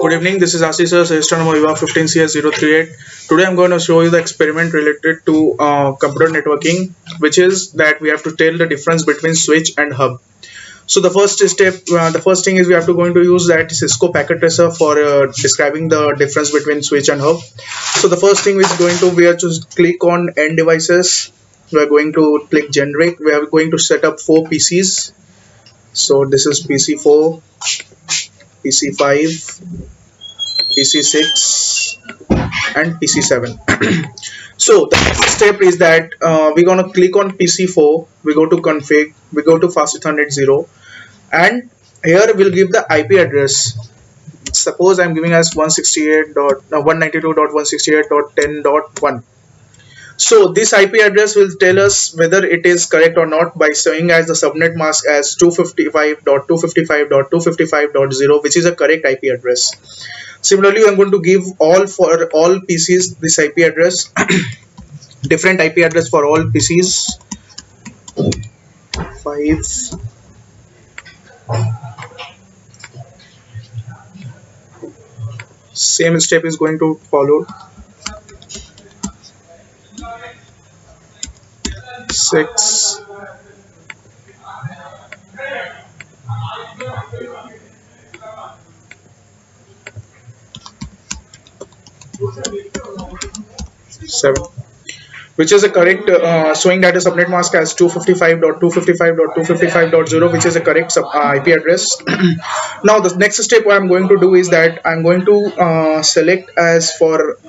Good evening, this is Ashish sir, register number 15CS038. Today I'm going to show you the experiment related to computer networking, which is that we have to tell the difference between switch and hub. So the first step, the first thing is we have to going to use that Cisco packet tracer for describing the difference between switch and hub. So the first thing is going to, we have to click on end devices. We are going to click generate. We are going to set up 4 PCs. So this is PC4, PC5, PC6 and PC7. So the next step is that we're going to click on PC4, we go to config, we go to fast Ethernet 0, and here we'll give the IP address. Suppose I'm giving as 192.168.10.1. So this IP address will tell us whether it is correct or not by showing as the subnet mask as 255.255.255.0, which is a correct IP address. Similarly, I'm going to give for all PCs this IP address, different IP address for all PCs. 5. Same step is going to follow. 6. 7, which is a correct showing that a subnet mask as 255.255.255.0, which is a correct IP address. Now the next step what I'm going to do is that I'm going to select as for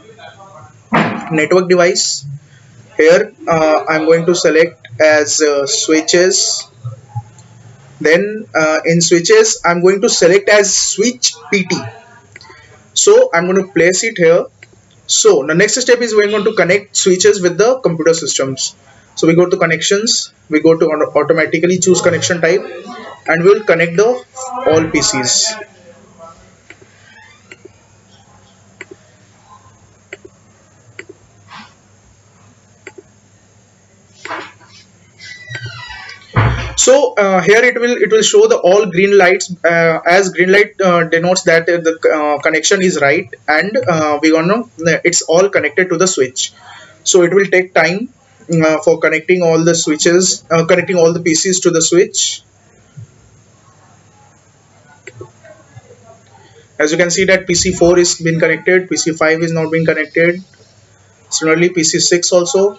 network device. Here I'm going to select as switches. Then in switches I'm going to select as switch PT. So I'm going to place it here. So the next step is we're going to connect switches with the computer systems. So we go to connections, we go to automatically choose connection type, and we'll connect the all PCs. So here it will show the all green lights, as green light denotes that the connection is right, and we gonna it's all connected to the switch. So it will take time for connecting all the switches, connecting all the PCs to the switch. As you can see that PC4 is been connected, PC5 is not being connected. Similarly PC6 also,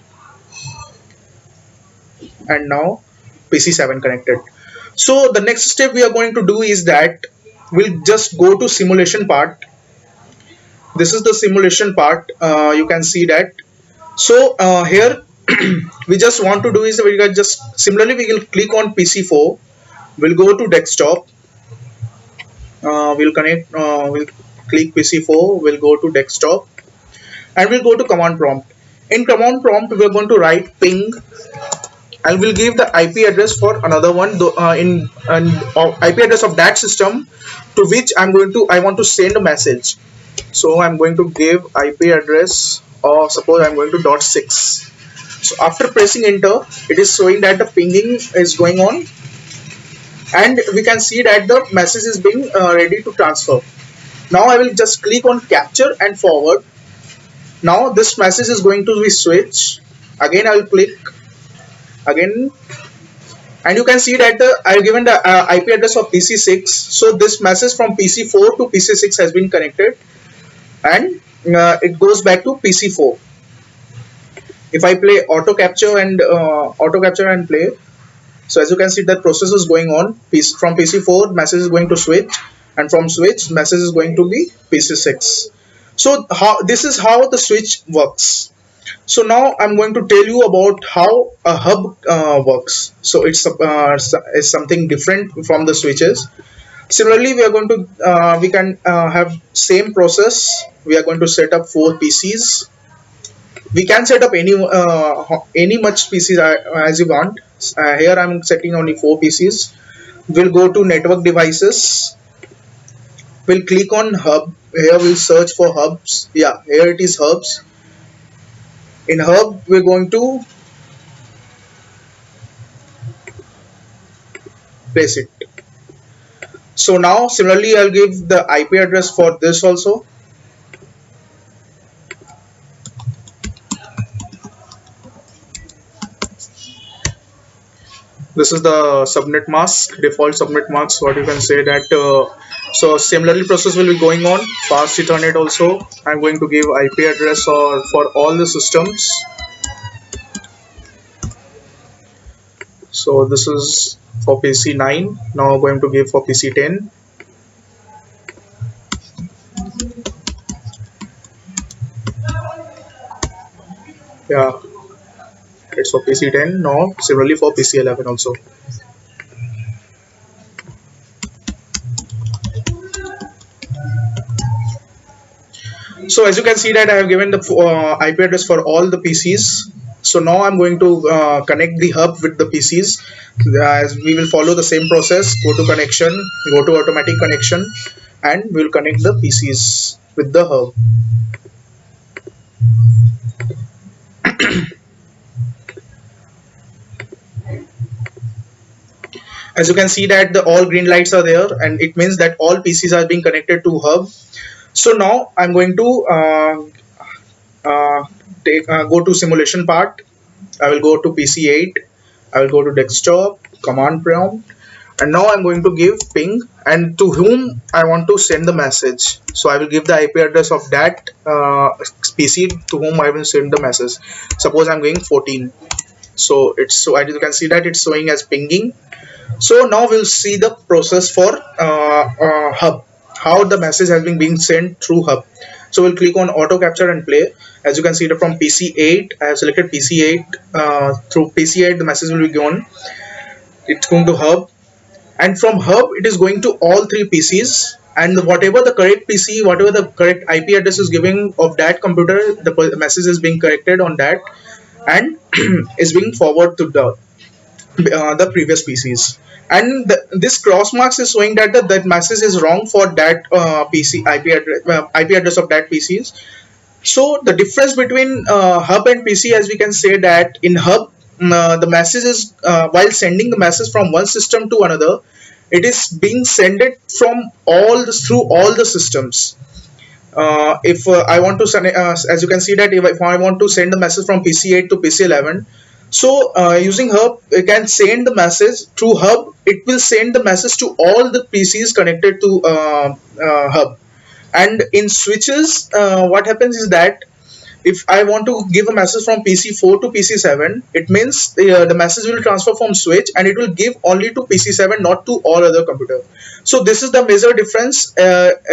and now PC7 connected. So the next step we are going to do is that we'll just go to simulation part. This is the simulation part. You can see that. So here we just want to do is we can just similarly we will click on PC4. We'll go to desktop. We'll connect. We'll click PC4. We'll go to desktop, and we'll go to command prompt. In command prompt, we're going to write ping. I will give the IP address for another one IP address of that system to which I want to send a message. So I'm going to give IP address, or suppose I'm going to .6. So after pressing enter, it is showing that the pinging is going on, and we can see that the message is being ready to transfer. Now I will just click on capture and forward. Now this message is going to be switched. Again I will click again, and you can see that I have given the IP address of PC6. So this message from PC4 to PC6 has been connected, and it goes back to PC4. If I play auto capture and play, so as you can see that process is going on. From PC4 message is going to switch, and from switch message is going to be PC6. So this is how the switch works. So now I'm going to tell you about how a hub works. So it's something different from the switches. Similarly, we are going to we can have same process. We are going to set up 4 PCs. We can set up any much PCs as you want. Here I'm setting only 4 PCs. We'll go to network devices. We'll click on hub. Here we'll search for hubs. Yeah, here it is hubs. In hub, we're going to place it. So now similarly I'll give the IP address for this also. This is the subnet mask, default subnet mask, what you can say that. So similarly process will be going on fast ethernet also. I'm going to give IP address or for all the systems. So this is for PC9. Now going to give for PC10. Yeah, it's for PC10. Now similarly for PC11 also. So as you can see that I have given the IP address for all the PCs. So now I'm going to connect the hub with the PCs. As we will follow the same process, go to connection, go to automatic connection, and we'll connect the PCs with the hub. As you can see that the all green lights are there, and it means that all PCs are being connected to hub. So now I'm going to go to simulation part. I will go to PC8. I will go to desktop, command prompt, and now I'm going to give ping and to whom I want to send the message. So I will give the IP address of that PC to whom I will send the message. Suppose I'm going 14. So it's, so as you can see that it's showing as pinging. So now we'll see the process for hub, how the message has been being sent through hub. So we'll click on auto capture and play. As you can see that from PC8, I have selected PC8. Through PC8 the message will be gone. It's going to hub, and from hub it is going to all three PCs, and whatever the correct PC, whatever the correct IP address is giving of that computer, the message is being corrected on that and is being forwarded to the previous PCs. And this cross marks is showing that that message is wrong for that PC IP address of that PCs. So the difference between hub and PC, as we can say that in hub the message is while sending the message from one system to another, it is being sent from through all the systems. If I want to send, as you can see that if I want to send the message from PC8 to PC11, so using hub, I can send the message through hub. It will send the message to all the PCs connected to hub. And in switches, what happens is that if I want to give a message from PC4 to PC7, it means the message will transfer from switch and it will give only to PC7, not to all other computer. So this is the major difference.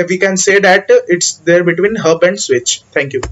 We can say that it's there between hub and switch. Thank you.